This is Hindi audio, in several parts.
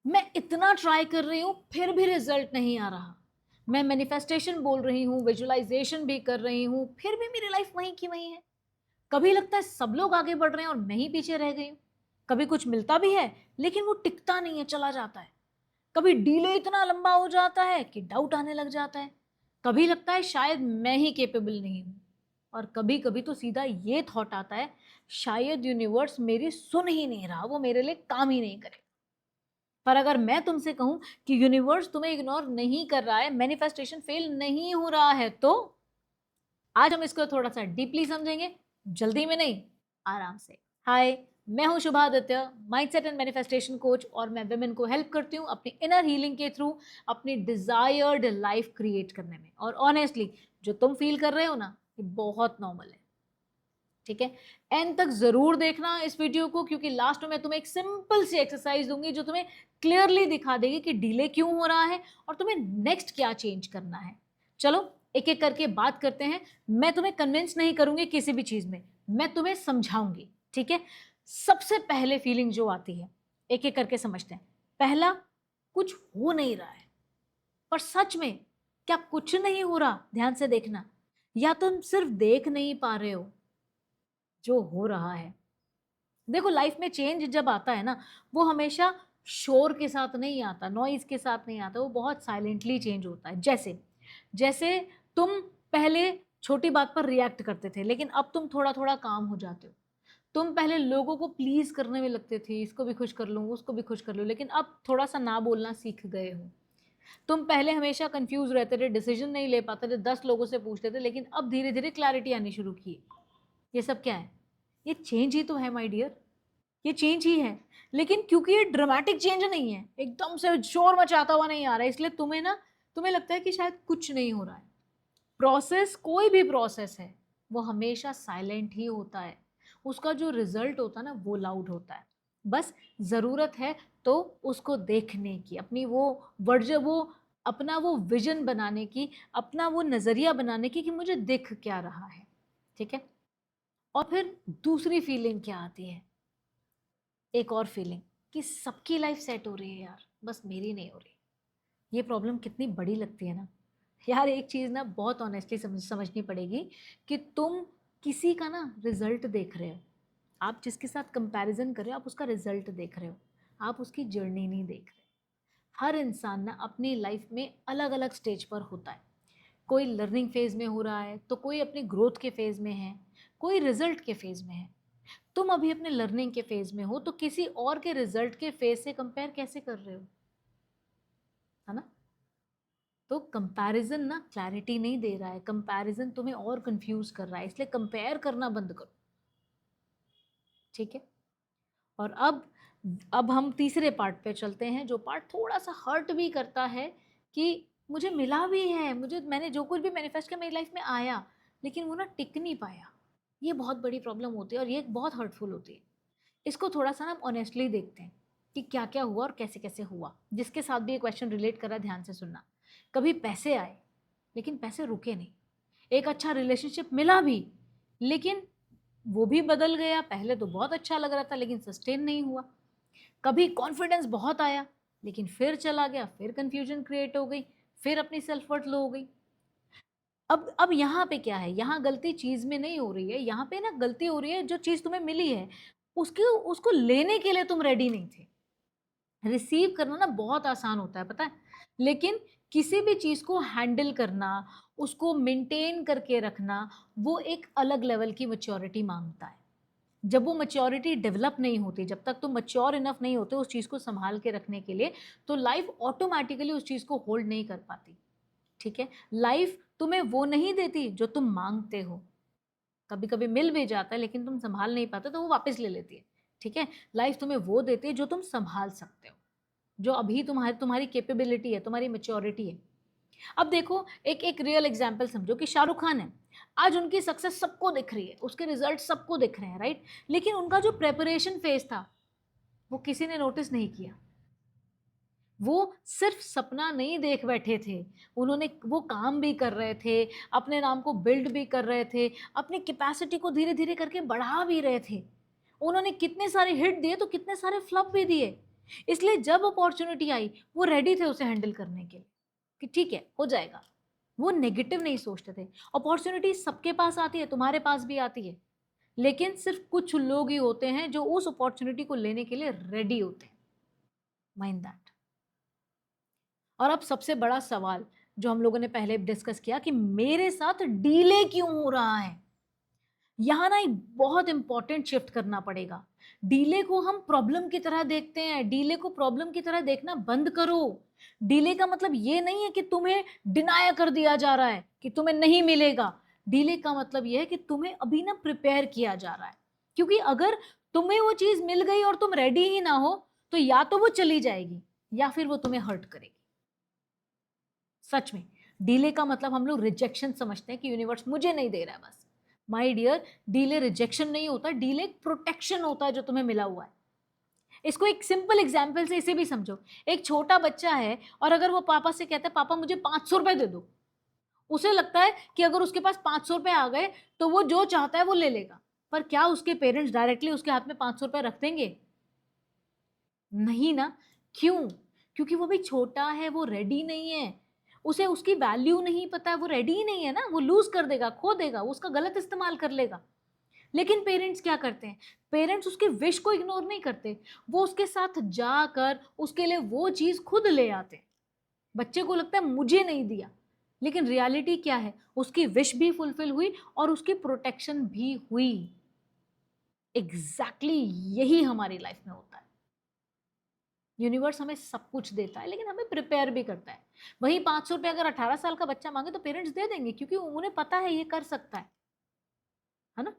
मैं इतना ट्राई कर रही हूँ फिर भी रिजल्ट नहीं आ रहा। मैं मैनिफेस्टेशन बोल रही हूँ, विजुअलाइजेशन भी कर रही हूँ, फिर भी मेरी लाइफ वहीं की वहीं है। कभी लगता है सब लोग आगे बढ़ रहे हैं और मैं ही पीछे रह गई हूँ। कभी कुछ मिलता भी है लेकिन वो टिकता नहीं है, चला जाता है। कभी डीले इतना लंबा हो जाता है कि डाउट आने लग जाता है। कभी लगता है शायद मैं ही कैपेबल नहीं हूँ, और कभी कभी तो सीधा ये थॉट आता है शायद यूनिवर्स मेरी सुन ही नहीं रहा, वो मेरे लिए काम ही नहीं करे। पर अगर मैं तुमसे कहूं कि यूनिवर्स तुम्हें इग्नोर नहीं कर रहा है, मैनिफेस्टेशन फेल नहीं हो रहा है, तो आज हम इसको थोड़ा सा डीपली समझेंगे, जल्दी में नहीं, आराम से। हाय, मैं हूं Shubha Aditya, mindset and manifestation coach, और मैं वुमेन को हेल्प करती हूँ अपनी इनर हीलिंग के थ्रू अपनी डिजायर्ड लाइफ क्रिएट करने में। और ऑनेस्टली जो तुम फील कर रहे हो ना, ये बहुत नॉर्मल है। ठीक है, एंड तक जरूर देखना इस वीडियो को, क्योंकि लास्ट में मैं तुम्हें एक सिंपल सी एक्सरसाइज दूंगी जो तुम्हें क्लियरली दिखा देगी कि डिले क्यों हो रहा है और तुम्हें नेक्स्ट क्या चेंज करना है। चलो एक एक करके बात करते हैं। मैं तुम्हें कन्विंस नहीं करूंगी किसी भी चीज में, मैं तुम्हें समझाऊंगी। ठीक है, सबसे पहले फीलिंग जो आती है, एक एक करके समझते हैं। पहला, कुछ हो नहीं रहा है। पर सच में क्या कुछ नहीं हो रहा? ध्यान से देखना, या तुम सिर्फ देख नहीं पा रहे हो जो हो रहा है। देखो, लाइफ में चेंज जब आता है ना, वो हमेशा शोर के साथ नहीं आता, नॉइज के साथ नहीं आता, वो बहुत साइलेंटली चेंज होता है। जैसे जैसे तुम पहले छोटी बात पर रिएक्ट करते थे, लेकिन अब तुम थोड़ा थोड़ा काम हो जाते हो। तुम पहले लोगों को प्लीज करने में लगते थे, इसको भी खुश कर लूँ, उसको भी खुश कर लूँ, लेकिन अब थोड़ा सा ना बोलना सीख गए हो। तुम पहले हमेशा कंफ्यूज रहते थे, डिसीजन नहीं ले पाते थे, 10 लोगों से पूछते थे, लेकिन अब धीरे धीरे क्लैरिटी आनी शुरू की। ये सब क्या है? ये चेंज ही तो है माय डियर, ये चेंज ही है। लेकिन क्योंकि ये ड्रामेटिक चेंज नहीं है, एकदम से शोर मचाता हुआ नहीं आ रहा है, इसलिए तुम्हें लगता है कि शायद कुछ नहीं हो रहा है। प्रोसेस, कोई भी प्रोसेस है, वो हमेशा साइलेंट ही होता है। उसका जो रिजल्ट होता है ना, वो लाउड होता है। बस जरूरत है तो उसको देखने की, अपनी वो वर्ज वो अपना वो विजन बनाने की, अपना वो नजरिया बनाने की कि मुझे दिख क्या रहा है। ठीक है, और फिर दूसरी फीलिंग क्या आती है? एक और फीलिंग कि सबकी लाइफ सेट हो रही है यार, बस मेरी नहीं हो रही। ये प्रॉब्लम कितनी बड़ी लगती है ना यार। एक चीज़ ना बहुत ऑनेस्टली समझनी पड़ेगी कि तुम किसी का ना रिजल्ट देख रहे हो, आप जिसके साथ कंपैरिजन कर रहे हो, आप उसका रिजल्ट देख रहे हो, आप उसकी जर्नी नहीं देख रहे। हर इंसान ना अपनी लाइफ में अलग अलग स्टेज पर होता है। कोई लर्निंग फेज में हो रहा है, तो कोई अपनी ग्रोथ के फेज में है, कोई रिजल्ट के फेज में है। तुम अभी अपने लर्निंग के फेज में हो, तो किसी और के रिजल्ट के फेज से कंपेयर कैसे कर रहे हो? है ना? तो कंपैरिजन ना क्लैरिटी नहीं दे रहा है, कंपैरिजन तुम्हें और कंफ्यूज कर रहा है, इसलिए कंपेयर करना बंद करो। ठीक है, और अब हम तीसरे पार्ट पे चलते हैं, जो पार्ट थोड़ा सा हर्ट भी करता है कि मुझे मिला भी है, मैंने जो कुछ भी मैनिफेस्ट किया मेरी लाइफ में आया, लेकिन वो ना टिक नहीं पाया। ये बहुत बड़ी प्रॉब्लम होती है और ये बहुत हर्टफुल होती है। इसको थोड़ा सा ना ऑनेस्टली देखते हैं कि क्या क्या हुआ और कैसे कैसे हुआ। जिसके साथ भी ये क्वेश्चन रिलेट कर रहा है, ध्यान से सुनना। कभी पैसे आए लेकिन पैसे रुके नहीं। एक अच्छा रिलेशनशिप मिला भी, लेकिन वो भी बदल गया। पहले तो बहुत अच्छा लग रहा था लेकिन सस्टेन नहीं हुआ। कभी कॉन्फिडेंस बहुत आया लेकिन फिर चला गया, फिर कंफ्यूजन क्रिएट हो गई, फिर अपनी सेल्फ वर्थ लो हो गई। अब यहाँ पे क्या है? यहाँ गलती चीज में नहीं हो रही है, यहाँ पे ना गलती हो रही है जो चीज तुम्हें मिली है, उसके उसको लेने के लिए तुम रेडी नहीं थे। रिसीव करना ना बहुत आसान होता है, पता है, लेकिन किसी भी चीज को हैंडल करना, उसको मेंटेन करके रखना, वो एक अलग लेवल की मैच्योरिटी मांगता है। जब वो मैच्योरिटी डेवलप नहीं होती, जब तक तुम मैच्योर इनफ नहीं होते उस चीज को संभाल के रखने के लिए, तो लाइफ ऑटोमेटिकली उस चीज को होल्ड नहीं कर पाती। ठीक है, लाइफ तुम्हें वो नहीं देती जो तुम मांगते हो। कभी कभी मिल भी जाता है लेकिन तुम संभाल नहीं पाते तो वो वापस ले लेती है। ठीक है, लाइफ तुम्हें वो देती है जो तुम संभाल सकते हो, जो अभी तुम्हारी तुम्हारी कैपेबिलिटी है, तुम्हारी मेच्योरिटी है। अब देखो, एक एक रियल एग्जांपल समझो कि शाहरुख खान है। आज उनकी सक्सेस सबको दिख रही है, उसके रिजल्ट सबको दिख रहे हैं, राइट? लेकिन उनका जो प्रेपरेशन फेज था, वो किसी ने नोटिस नहीं किया। वो सिर्फ सपना नहीं देख बैठे थे, उन्होंने वो काम भी कर रहे थे, अपने नाम को बिल्ड भी कर रहे थे, अपनी कैपेसिटी को धीरे धीरे करके बढ़ा भी रहे थे। उन्होंने कितने सारे हिट दिए तो कितने सारे फ्लॉप भी दिए, इसलिए जब अपॉर्चुनिटी आई वो रेडी थे उसे हैंडल करने के लिए कि ठीक है हो जाएगा। वो नेगेटिव नहीं सोचते थे। अपॉर्चुनिटी सबके पास आती है, तुम्हारे पास भी आती है, लेकिन सिर्फ कुछ लोग ही होते हैं जो उस अपॉर्चुनिटी को लेने के लिए रेडी होते हैं। Mind that. और अब सबसे बड़ा सवाल जो हम लोगों ने पहले डिस्कस किया कि मेरे साथ डीले क्यों हो रहा है, यहां ना एक बहुत इंपॉर्टेंट शिफ्ट करना पड़ेगा। डीले को हम प्रॉब्लम की तरह देखते हैं, डीले को प्रॉब्लम की तरह देखना बंद करो। डीले का मतलब ये नहीं है कि तुम्हें डिनाय कर दिया जा रहा है कि तुम्हें नहीं मिलेगा। डीले का मतलब ये है कि तुम्हें अभी ना प्रिपेयर किया जा रहा है, क्योंकि अगर तुम्हें वो चीज मिल गई और तुम रेडी ही ना हो तो या तो वो चली जाएगी या फिर वो तुम्हें हर्ट करेगी। सच में डीले का मतलब हम लोग रिजेक्शन समझते हैं कि यूनिवर्स मुझे नहीं दे रहा है बस। माय डियर, डीले रिजेक्शन नहीं होता, डीले प्रोटेक्शन होता है जो तुम्हें मिला हुआ है। इसको एक सिंपल एग्जाम्पल से इसे भी समझो। एक छोटा बच्चा है और अगर वो पापा से कहता है पापा मुझे 500 रुपए दे दो, उसे लगता है कि अगर उसके पास 500 रुपए आ गए तो वो जो चाहता है वो ले लेगा। पर क्या उसके पेरेंट्स डायरेक्टली उसके हाथ में 500 रुपए रख देंगे? नहीं ना। क्यों? क्योंकि वो भी छोटा है, वो रेडी नहीं है, उसे उसकी वैल्यू नहीं पता है, वो रेडी ही नहीं है ना, वो लूज कर देगा, खो देगा, उसका गलत इस्तेमाल कर लेगा। लेकिन पेरेंट्स क्या करते हैं? पेरेंट्स उसके विश को इग्नोर नहीं करते, वो उसके साथ जाकर उसके लिए वो चीज खुद ले आते हैं। बच्चे को लगता है मुझे नहीं दिया, लेकिन रियलिटी क्या है? उसकी विश भी फुलफिल हुई और उसकी प्रोटेक्शन भी हुई। एग्जैक्टली यही हमारी लाइफ में होता है। यूनिवर्स हमें सब कुछ देता है लेकिन हमें प्रिपेयर भी करता है। वही 500 रुपये अगर 18 साल का बच्चा मांगे तो पेरेंट्स दे देंगे, क्योंकि उन्हें पता है ये कर सकता है ना।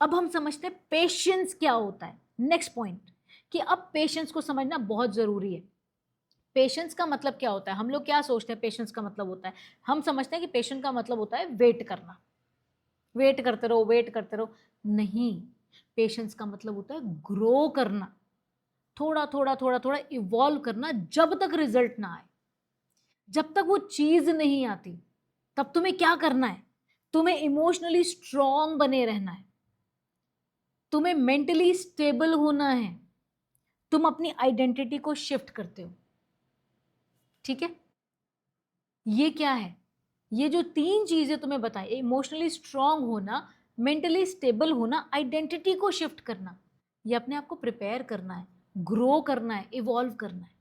अब हम समझते हैं पेशेंस क्या होता है। नेक्स्ट पॉइंट, कि अब पेशेंस को समझना बहुत जरूरी है। पेशेंस का मतलब क्या होता है? हम लोग क्या सोचते हैं पेशेंस का मतलब होता है? हम समझते हैं कि पेशेंस का मतलब होता है वेट करना, वेट करते रहो, वेट करते रहो। नहीं, पेशेंस का मतलब होता है ग्रो करना, थोड़ा थोड़ा थोड़ा थोड़ा इवॉल्व करना, जब तक रिजल्ट ना आए, जब तक वो चीज नहीं आती। तब तुम्हें क्या करना है? तुम्हें इमोशनली स्ट्रांग बने रहना है, तुम्हें मेंटली स्टेबल होना है। तुम अपनी आइडेंटिटी को शिफ्ट करते हो, ठीक है। ये क्या है? ये जो तीन चीजें तुम्हें बताई, इमोशनली स्ट्रांग होना, मेंटली स्टेबल होना, आइडेंटिटी को शिफ्ट करना, ये अपने आप को प्रिपेयर करना है, ग्रो करना है, इवॉल्व करना है,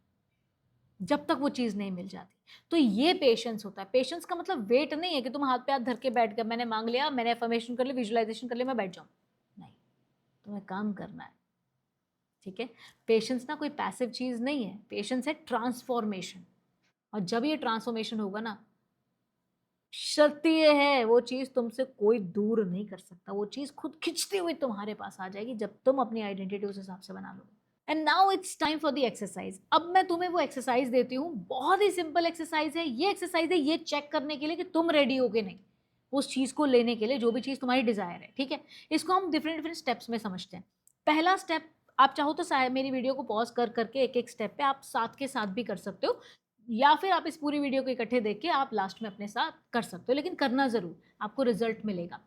जब तक वो चीज नहीं मिल जाती। तो ये पेशेंस होता है। पेशेंस का मतलब वेट नहीं है कि तुम हाथ पे हाथ धर के बैठ गए, मैंने मांग लिया, मैंने अफर्मेशन कर ली, विजुअलाइजेशन कर लिया, मैं बैठ जाऊं। नहीं, तुम्हें काम करना है, ठीक है। पेशेंस ना कोई पैसिव चीज नहीं है, पेशेंस है ट्रांसफॉर्मेशन। और जब ये ट्रांसफॉर्मेशन होगा ना, सत्य है वो चीज तुमसे कोई दूर नहीं कर सकता, वो चीज खुद खिंचती हुई तुम्हारे पास आ जाएगी जब तुम अपनी आइडेंटिटी उस हिसाब से बना लोगे। And now it's time for the exercise. अब मैं तुम्हें वो एक्सरसाइज देती हूँ, बहुत ही सिंपल एक्सरसाइज है। ये एक्सरसाइज है ये चेक करने के लिए कि तुम रेडी हो कि नहीं उस चीज को लेने के लिए, जो भी चीज तुम्हारी डिजायर है, ठीक है। इसको हम डिफरेंट डिफरेंट स्टेप्स में समझते हैं। पहला स्टेप, आप चाहो तो मेरी वीडियो को पॉज कर करके एक एक स्टेप पे आप साथ के साथ भी कर सकते हो, या फिर आप इस पूरी वीडियो को इकट्ठे देख के आप लास्ट में अपने साथ कर सकते हो, लेकिन करना जरूर, आपको रिजल्ट मिलेगा।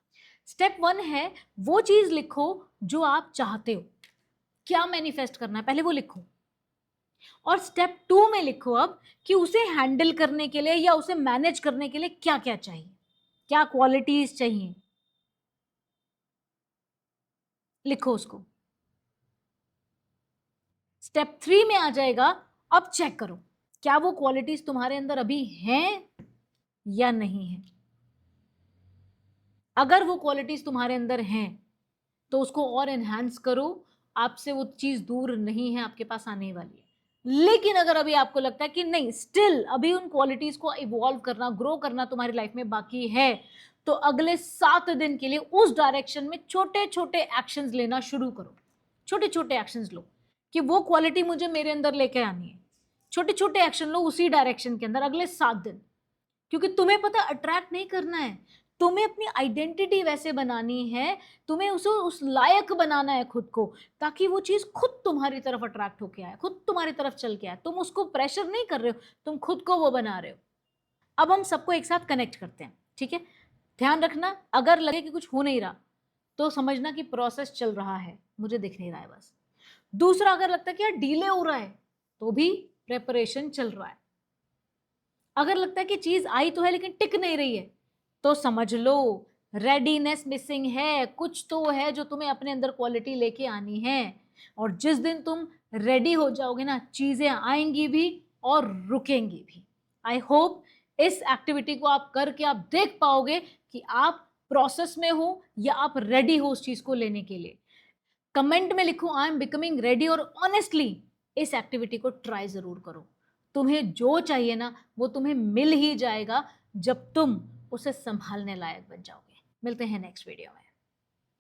स्टेप 1 है, वो चीज लिखो जो आप चाहते हो, क्या मैनिफेस्ट करना है पहले वो लिखो। और स्टेप 2 में लिखो अब कि उसे हैंडल करने के लिए या उसे मैनेज करने के लिए क्या क्या चाहिए, क्या क्वालिटीज चाहिए, लिखो उसको। स्टेप 3 में आ जाएगा, अब चेक करो क्या वो क्वालिटीज तुम्हारे अंदर अभी हैं या नहीं है। अगर वो क्वालिटीज तुम्हारे अंदर हैं तो उसको और एनहांस करो, आपसे वो चीज दूर नहीं है, आपके पास आने वाली है। लेकिन अगर अभी आपको लगता है कि नहीं, स्टिल अभी उन क्वालिटीज को इवॉल्व करना, ग्रो करना तुम्हारी लाइफ में बाकी है, तो अगले 7 दिन के लिए उस डायरेक्शन में छोटे छोटे एक्शंस लेना शुरू करो। छोटे छोटे एक्शंस लो कि वो क्वालिटी मुझे मेरे अंदर लेके आनी है। छोटे छोटे एक्शन लो उसी डायरेक्शन के अंदर अगले 7 दिन, क्योंकि तुम्हें पता अट्रैक्ट नहीं करना है, तुम्हें अपनी आइडेंटिटी वैसे बनानी है, तुम्हें उसे उस लायक बनाना है खुद को, ताकि वो चीज खुद तुम्हारी तरफ अट्रैक्ट होके आए, खुद तुम्हारी तरफ चल के आए। तुम उसको प्रेशर नहीं कर रहे हो, तुम खुद को वो बना रहे हो। अब हम सबको एक साथ कनेक्ट करते हैं, ठीक है। ध्यान रखना, अगर लगे कि कुछ हो नहीं रहा तो समझना कि प्रोसेस चल रहा है, मुझे दिख नहीं रहा है बस। दूसरा, अगर लगता है कि यार डिले हो रहा है तो भी प्रेपरेशन चल रहा है। अगर लगता है कि चीज आई तो है लेकिन टिक नहीं रही है तो समझ लो रेडीनेस मिसिंग है, कुछ तो है जो तुम्हें अपने अंदर क्वालिटी लेके आनी है। और जिस दिन तुम रेडी हो जाओगे ना, चीजें आएंगी भी और रुकेंगी भी। आई होप इस एक्टिविटी को आप करके आप देख पाओगे कि आप प्रोसेस में हो या आप रेडी हो उस चीज को लेने के लिए। कमेंट में लिखो आई एम बिकमिंग रेडी, और ऑनेस्टली इस एक्टिविटी को ट्राई जरूर करो। तुम्हें जो चाहिए ना वो तुम्हें मिल ही जाएगा जब तुम उसे संभालने लायक बन जाओगे। मिलते हैं नेक्स्ट वीडियो में।